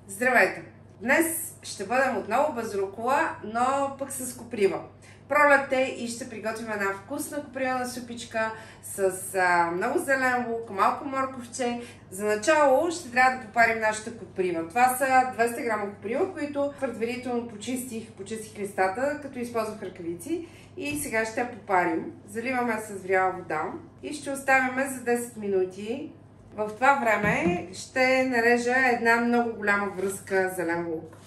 Здравейте! Днес ще бъдем отново без рукола, но пък с коприва. Пролет е и ще приготвим една вкусна копривна супичка с много зелен лук, малко морковче. За начало ще трябва да попарим нашата коприва. Това са 200 грама коприва, които предварително почистих листата, като използвах ръкавици. И сега ще я попарим. Заливаме с вряла вода и ще оставим за 10 минути. В това време ще нарежа една много голяма връзка зелен лук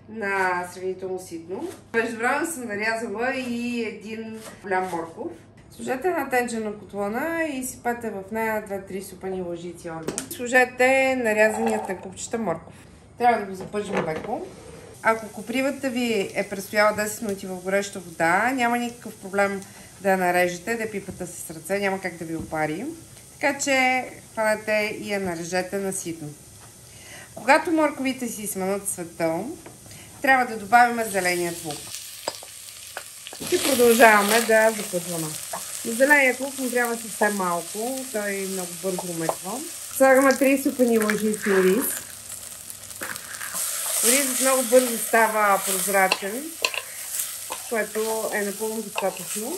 на сравнително ситно. Междувременно съм нарязала и един голям морков. Сложете една тенджена котлона и сипате в нея 2-3 супени лъжици олио. Сложете нарязаният на купчета морков. Трябва да го запържим леко. Ако копривата ви е престояла 10 минути в гореща вода, няма никакъв проблем да я нарежете, да я пипате с ръце, няма как да ви опари. Така че хванете и я нарежете на ситно. Когато морковите си сменят цвета, трябва да добавим зеленият лук. И продължаваме да запътваме. Но зеленият лук му трябва съвсем малко, той много бързо умеква. Слагаме 3 супени лъжици ориз. Оризът много бързо става прозрачен, което е напълно достатъчно.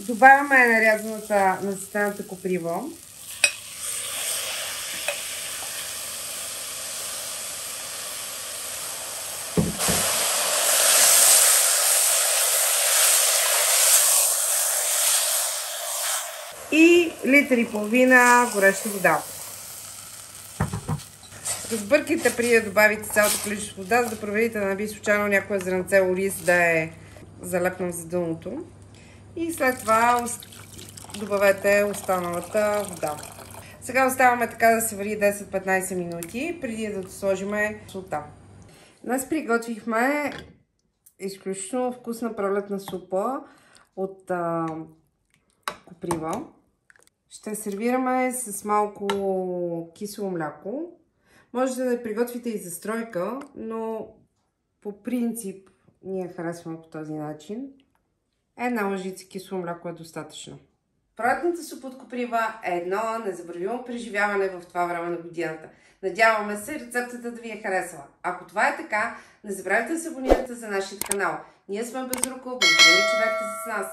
Добавяме нарязаната наситената коприва. И литър и половина гореща вода. Разбъркайте преди да добавите цялото количество вода, за да проверите да не би случайно някое зрънце ориз да е залепнал за дъното. И след това добавете останалата вода. Сега оставаме така да се вари 10-15 минути, преди да сложим солта. Днес приготвихме изключително вкусна пролетна супа от коприва. Ще сервираме с малко кисело мляко. Можете да приготвите и застройка, но по принцип ние харесваме по този начин. Една лъжица кисело мляко е достатъчно. Пролетната супа от коприва е едно незабравимо преживяване в това време на годината. Надяваме се рецептата да ви е харесала. Ако това е така, не забравяйте да се абонирате за нашия канал. Ние сме Безрукола, благодаря ви, че бяхте с нас.